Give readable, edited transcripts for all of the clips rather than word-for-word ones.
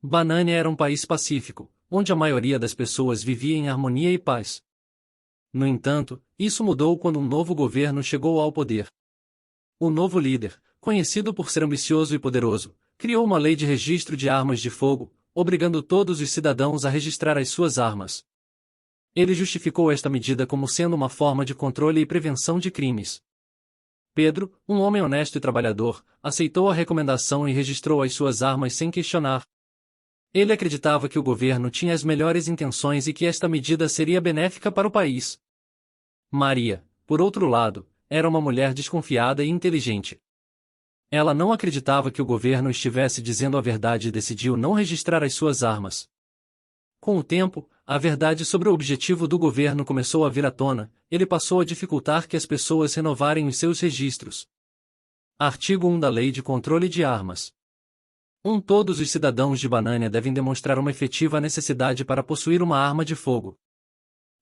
Banânia era um país pacífico, onde a maioria das pessoas vivia em harmonia e paz. No entanto, isso mudou quando um novo governo chegou ao poder. O novo líder, conhecido por ser ambicioso e poderoso, criou uma lei de registro de armas de fogo, obrigando todos os cidadãos a registrar as suas armas. Ele justificou esta medida como sendo uma forma de controle e prevenção de crimes. Pedro, um homem honesto e trabalhador, aceitou a recomendação e registrou as suas armas sem questionar. Ele acreditava que o governo tinha as melhores intenções e que esta medida seria benéfica para o país. Maria, por outro lado, era uma mulher desconfiada e inteligente. Ela não acreditava que o governo estivesse dizendo a verdade e decidiu não registrar as suas armas. Com o tempo, a verdade sobre o objetivo do governo começou a vir à tona, ele passou a dificultar que as pessoas renovarem os seus registros. Artigo 1 da Lei de Controle de Armas. 1. Todos os cidadãos de Banânia devem demonstrar uma efetiva necessidade para possuir uma arma de fogo.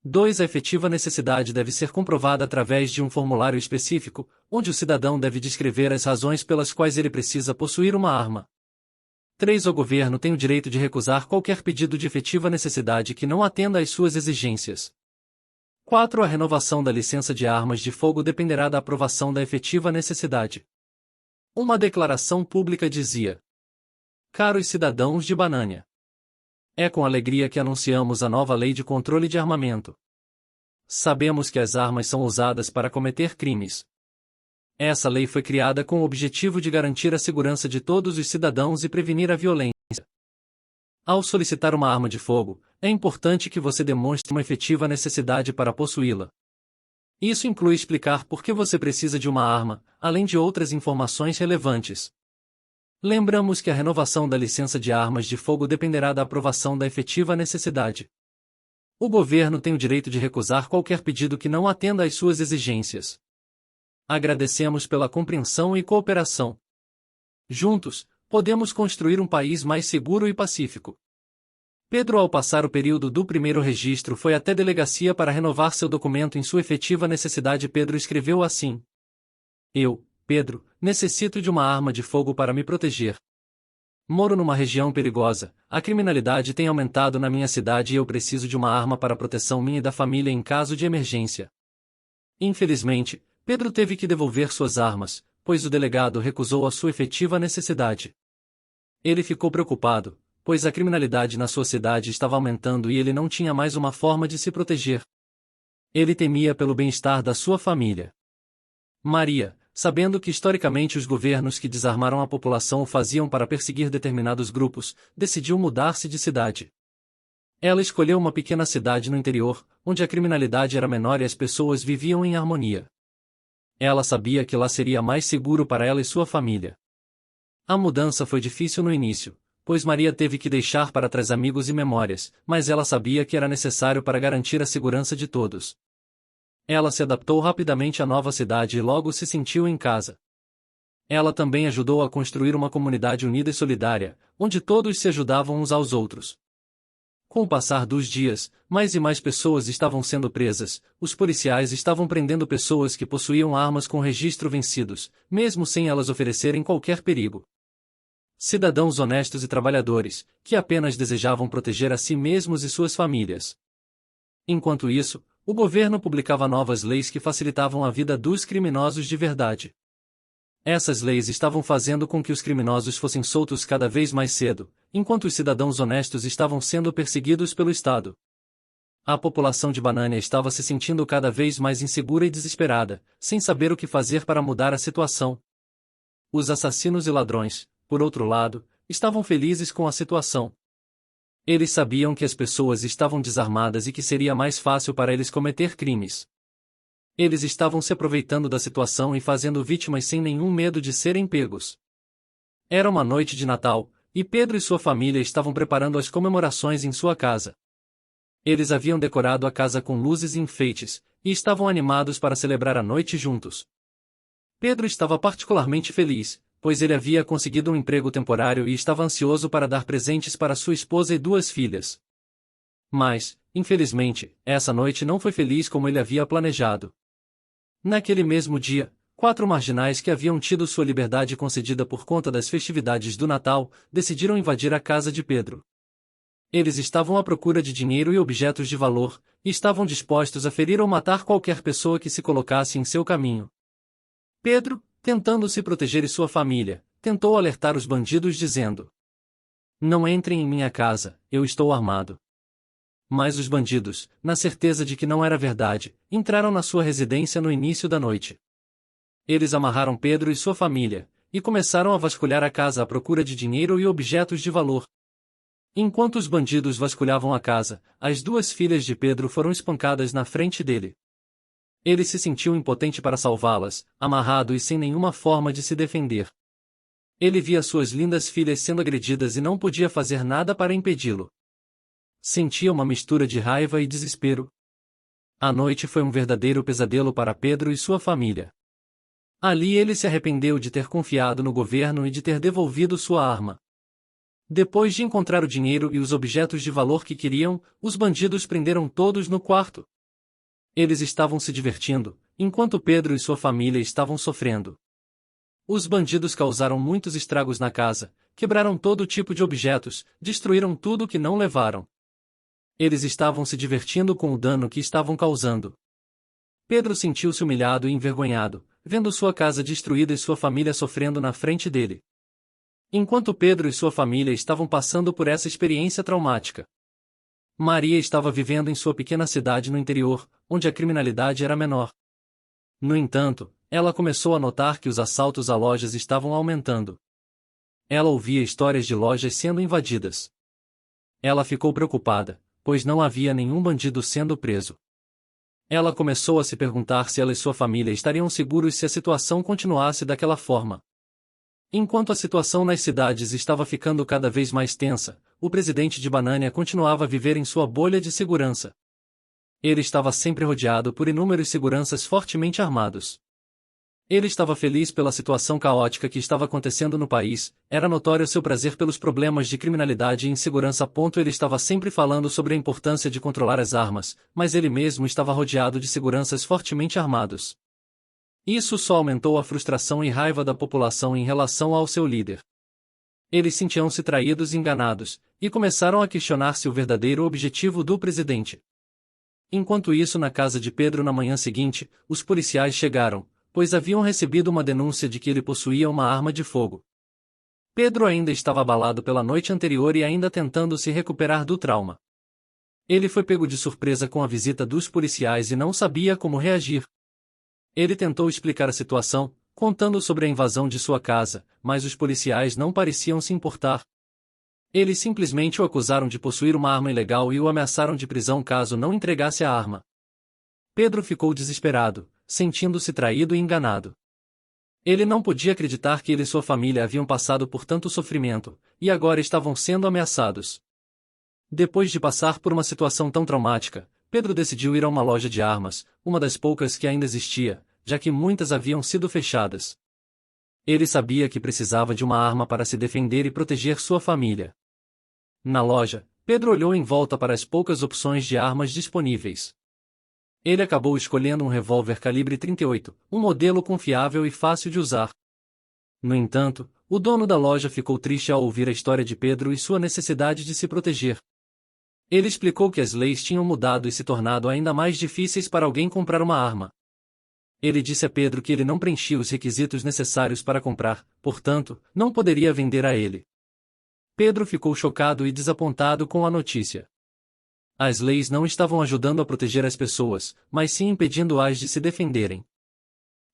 2. A efetiva necessidade deve ser comprovada através de um formulário específico, onde o cidadão deve descrever as razões pelas quais ele precisa possuir uma arma. 3. O governo tem o direito de recusar qualquer pedido de efetiva necessidade que não atenda às suas exigências. 4. A renovação da licença de armas de fogo dependerá da aprovação da efetiva necessidade. Uma declaração pública dizia: Caros cidadãos de Banânia, é com alegria que anunciamos a nova lei de controle de armamento. Sabemos que as armas são usadas para cometer crimes. Essa lei foi criada com o objetivo de garantir a segurança de todos os cidadãos e prevenir a violência. Ao solicitar uma arma de fogo, é importante que você demonstre uma efetiva necessidade para possuí-la. Isso inclui explicar por que você precisa de uma arma, além de outras informações relevantes. Lembramos que a renovação da licença de armas de fogo dependerá da aprovação da efetiva necessidade. O governo tem o direito de recusar qualquer pedido que não atenda às suas exigências. Agradecemos pela compreensão e cooperação. Juntos, podemos construir um país mais seguro e pacífico. Pedro, ao passar o período do primeiro registro, foi até a delegacia para renovar seu documento em sua efetiva necessidade. Pedro escreveu assim: Eu, Pedro, necessito de uma arma de fogo para me proteger. Moro numa região perigosa, a criminalidade tem aumentado na minha cidade e eu preciso de uma arma para a proteção minha e da família em caso de emergência. Infelizmente, Pedro teve que devolver suas armas, pois o delegado recusou a sua efetiva necessidade. Ele ficou preocupado, pois a criminalidade na sua cidade estava aumentando e ele não tinha mais uma forma de se proteger. Ele temia pelo bem-estar da sua família. Maria, sabendo que historicamente os governos que desarmaram a população o faziam para perseguir determinados grupos, decidiu mudar-se de cidade. Ela escolheu uma pequena cidade no interior, onde a criminalidade era menor e as pessoas viviam em harmonia. Ela sabia que lá seria mais seguro para ela e sua família. A mudança foi difícil no início, pois Maria teve que deixar para trás amigos e memórias, mas ela sabia que era necessário para garantir a segurança de todos. Ela se adaptou rapidamente à nova cidade e logo se sentiu em casa. Ela também ajudou a construir uma comunidade unida e solidária, onde todos se ajudavam uns aos outros. Com o passar dos dias, mais e mais pessoas estavam sendo presas, os policiais estavam prendendo pessoas que possuíam armas com registro vencidos, mesmo sem elas oferecerem qualquer perigo. Cidadãos honestos e trabalhadores, que apenas desejavam proteger a si mesmos e suas famílias. Enquanto isso, o governo publicava novas leis que facilitavam a vida dos criminosos de verdade. Essas leis estavam fazendo com que os criminosos fossem soltos cada vez mais cedo, enquanto os cidadãos honestos estavam sendo perseguidos pelo Estado. A população de Banânia estava se sentindo cada vez mais insegura e desesperada, sem saber o que fazer para mudar a situação. Os assassinos e ladrões, por outro lado, estavam felizes com a situação. Eles sabiam que as pessoas estavam desarmadas e que seria mais fácil para eles cometer crimes. Eles estavam se aproveitando da situação e fazendo vítimas sem nenhum medo de serem pegos. Era uma noite de Natal, e Pedro e sua família estavam preparando as comemorações em sua casa. Eles haviam decorado a casa com luzes e enfeites, e estavam animados para celebrar a noite juntos. Pedro estava particularmente feliz, pois ele havia conseguido um emprego temporário e estava ansioso para dar presentes para sua esposa e 2 filhas. Mas, infelizmente, essa noite não foi feliz como ele havia planejado. Naquele mesmo dia, 4 marginais que haviam tido sua liberdade concedida por conta das festividades do Natal, decidiram invadir a casa de Pedro. Eles estavam à procura de dinheiro e objetos de valor, e estavam dispostos a ferir ou matar qualquer pessoa que se colocasse em seu caminho. Pedro, tentando se proteger e sua família, tentou alertar os bandidos dizendo: "Não entrem em minha casa, eu estou armado." Mas os bandidos, na certeza de que não era verdade, entraram na sua residência no início da noite. Eles amarraram Pedro e sua família, e começaram a vasculhar a casa à procura de dinheiro e objetos de valor. Enquanto os bandidos vasculhavam a casa, as 2 filhas de Pedro foram espancadas na frente dele. Ele se sentiu impotente para salvá-las, amarrado e sem nenhuma forma de se defender. Ele via suas lindas filhas sendo agredidas e não podia fazer nada para impedi-lo. Sentia uma mistura de raiva e desespero. A noite foi um verdadeiro pesadelo para Pedro e sua família. Ali ele se arrependeu de ter confiado no governo e de ter devolvido sua arma. Depois de encontrar o dinheiro e os objetos de valor que queriam, os bandidos prenderam todos no quarto. Eles estavam se divertindo, enquanto Pedro e sua família estavam sofrendo. Os bandidos causaram muitos estragos na casa, quebraram todo tipo de objetos, destruíram tudo que não levaram. Eles estavam se divertindo com o dano que estavam causando. Pedro sentiu-se humilhado e envergonhado, vendo sua casa destruída e sua família sofrendo na frente dele. Enquanto Pedro e sua família estavam passando por essa experiência traumática, Maria estava vivendo em sua pequena cidade no interior, onde a criminalidade era menor. No entanto, ela começou a notar que os assaltos a lojas estavam aumentando. Ela ouvia histórias de lojas sendo invadidas. Ela ficou preocupada, pois não havia nenhum bandido sendo preso. Ela começou a se perguntar se ela e sua família estariam seguros se a situação continuasse daquela forma. Enquanto a situação nas cidades estava ficando cada vez mais tensa, o presidente de Banânia continuava a viver em sua bolha de segurança. Ele estava sempre rodeado por inúmeros seguranças fortemente armados. Ele estava feliz pela situação caótica que estava acontecendo no país, era notório seu prazer pelos problemas de criminalidade e insegurança. Ele estava sempre falando sobre a importância de controlar as armas, mas ele mesmo estava rodeado de seguranças fortemente armados. Isso só aumentou a frustração e raiva da população em relação ao seu líder. Eles sentiam-se traídos e enganados, e começaram a questionar-se o verdadeiro objetivo do presidente. Enquanto isso, na casa de Pedro na manhã seguinte, os policiais chegaram, pois haviam recebido uma denúncia de que ele possuía uma arma de fogo. Pedro ainda estava abalado pela noite anterior e ainda tentando se recuperar do trauma. Ele foi pego de surpresa com a visita dos policiais e não sabia como reagir. Ele tentou explicar a situação, contando sobre a invasão de sua casa, mas os policiais não pareciam se importar. Eles simplesmente o acusaram de possuir uma arma ilegal e o ameaçaram de prisão caso não entregasse a arma. Pedro ficou desesperado, sentindo-se traído e enganado. Ele não podia acreditar que ele e sua família haviam passado por tanto sofrimento, e agora estavam sendo ameaçados. Depois de passar por uma situação tão traumática, Pedro decidiu ir a uma loja de armas, uma das poucas que ainda existia, já que muitas haviam sido fechadas. Ele sabia que precisava de uma arma para se defender e proteger sua família. Na loja, Pedro olhou em volta para as poucas opções de armas disponíveis. Ele acabou escolhendo um revólver calibre 38, um modelo confiável e fácil de usar. No entanto, o dono da loja ficou triste ao ouvir a história de Pedro e sua necessidade de se proteger. Ele explicou que as leis tinham mudado e se tornado ainda mais difíceis para alguém comprar uma arma. Ele disse a Pedro que ele não preenchia os requisitos necessários para comprar, portanto, não poderia vender a ele. Pedro ficou chocado e desapontado com a notícia. As leis não estavam ajudando a proteger as pessoas, mas sim impedindo-as de se defenderem.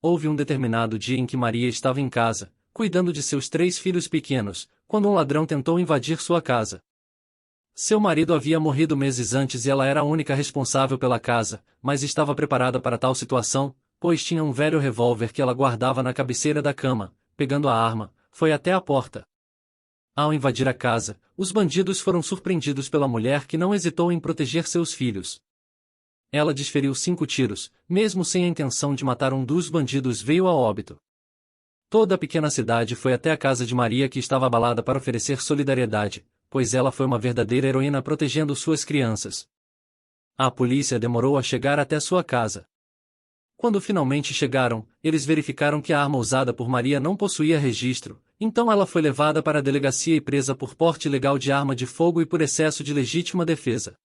Houve um determinado dia em que Maria estava em casa, cuidando de seus 3 filhos pequenos, quando um ladrão tentou invadir sua casa. Seu marido havia morrido meses antes e ela era a única responsável pela casa, mas estava preparada para tal situação, pois tinha um velho revólver que ela guardava na cabeceira da cama. Pegando a arma, foi até a porta. Ao invadir a casa, os bandidos foram surpreendidos pela mulher que não hesitou em proteger seus filhos. Ela desferiu 5 tiros, mesmo sem a intenção de matar um dos bandidos veio a óbito. Toda a pequena cidade foi até a casa de Maria que estava abalada para oferecer solidariedade, pois ela foi uma verdadeira heroína protegendo suas crianças. A polícia demorou a chegar até sua casa. Quando finalmente chegaram, eles verificaram que a arma usada por Maria não possuía registro, então ela foi levada para a delegacia e presa por porte ilegal de arma de fogo e por excesso de legítima defesa.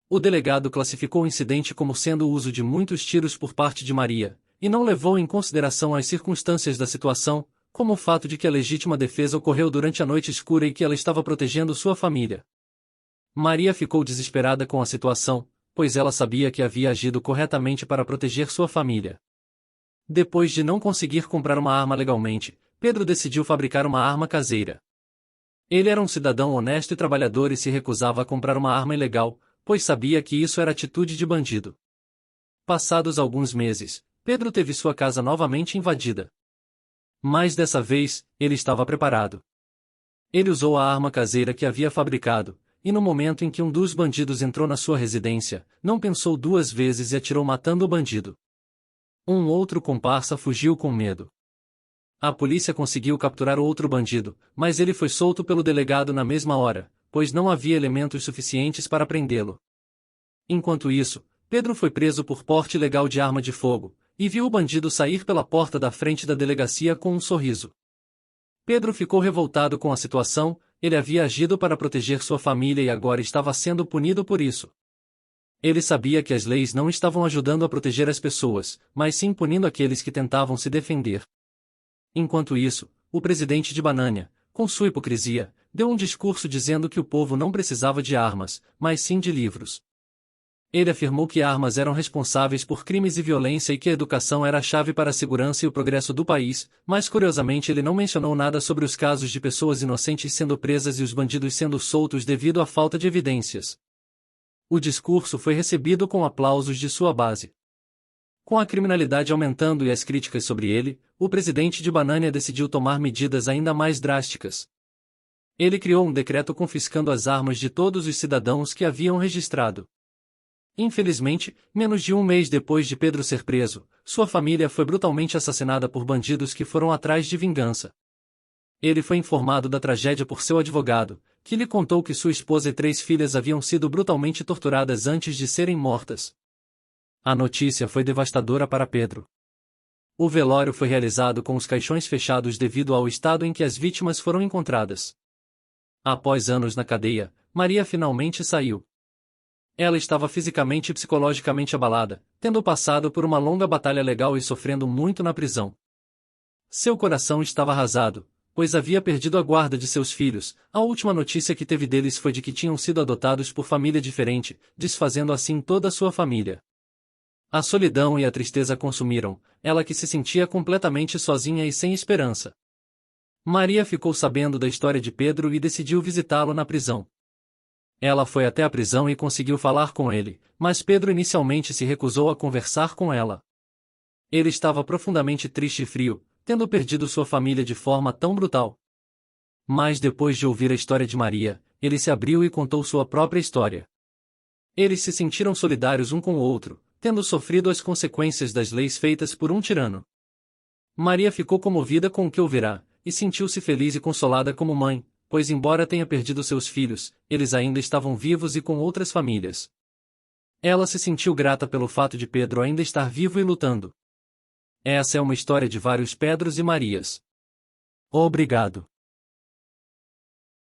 O delegado classificou o incidente como sendo o uso de muitos tiros por parte de Maria, e não levou em consideração as circunstâncias da situação, como o fato de que a legítima defesa ocorreu durante a noite escura e que ela estava protegendo sua família. Maria ficou desesperada com a situação, pois ela sabia que havia agido corretamente para proteger sua família. Depois de não conseguir comprar uma arma legalmente, Pedro decidiu fabricar uma arma caseira. Ele era um cidadão honesto e trabalhador e se recusava a comprar uma arma ilegal, pois sabia que isso era atitude de bandido. Passados alguns meses, Pedro teve sua casa novamente invadida. Mas dessa vez, ele estava preparado. Ele usou a arma caseira que havia fabricado, e no momento em que um dos bandidos entrou na sua residência, não pensou duas vezes e atirou matando o bandido. Um outro comparsa fugiu com medo. A polícia conseguiu capturar outro bandido, mas ele foi solto pelo delegado na mesma hora, pois não havia elementos suficientes para prendê-lo. Enquanto isso, Pedro foi preso por porte ilegal de arma de fogo, e viu o bandido sair pela porta da frente da delegacia com um sorriso. Pedro ficou revoltado com a situação, ele havia agido para proteger sua família e agora estava sendo punido por isso. Ele sabia que as leis não estavam ajudando a proteger as pessoas, mas sim punindo aqueles que tentavam se defender. Enquanto isso, o presidente de Banânia, com sua hipocrisia, deu um discurso dizendo que o povo não precisava de armas, mas sim de livros. Ele afirmou que armas eram responsáveis por crimes e violência e que a educação era a chave para a segurança e o progresso do país, mas curiosamente ele não mencionou nada sobre os casos de pessoas inocentes sendo presas e os bandidos sendo soltos devido à falta de evidências. O discurso foi recebido com aplausos de sua base. Com a criminalidade aumentando e as críticas sobre ele, o presidente de Banânia decidiu tomar medidas ainda mais drásticas. Ele criou um decreto confiscando as armas de todos os cidadãos que haviam registrado. Infelizmente, menos de um mês depois de Pedro ser preso, sua família foi brutalmente assassinada por bandidos que foram atrás de vingança. Ele foi informado da tragédia por seu advogado, que lhe contou que sua esposa e 3 filhas haviam sido brutalmente torturadas antes de serem mortas. A notícia foi devastadora para Pedro. O velório foi realizado com os caixões fechados devido ao estado em que as vítimas foram encontradas. Após anos na cadeia, Maria finalmente saiu. Ela estava fisicamente e psicologicamente abalada, tendo passado por uma longa batalha legal e sofrendo muito na prisão. Seu coração estava arrasado, pois havia perdido a guarda de seus filhos. A última notícia que teve deles foi de que tinham sido adotados por família diferente, desfazendo assim toda a sua família. A solidão e a tristeza consumiram, ela que se sentia completamente sozinha e sem esperança. Maria ficou sabendo da história de Pedro e decidiu visitá-lo na prisão. Ela foi até a prisão e conseguiu falar com ele, mas Pedro inicialmente se recusou a conversar com ela. Ele estava profundamente triste e frio, tendo perdido sua família de forma tão brutal. Mas depois de ouvir a história de Maria, ele se abriu e contou sua própria história. Eles se sentiram solidários um com o outro, tendo sofrido as consequências das leis feitas por um tirano. Maria ficou comovida com o que ouvirá, e sentiu-se feliz e consolada como mãe, pois embora tenha perdido seus filhos, eles ainda estavam vivos e com outras famílias. Ela se sentiu grata pelo fato de Pedro ainda estar vivo e lutando. Essa é uma história de vários Pedros e Marias. Obrigado.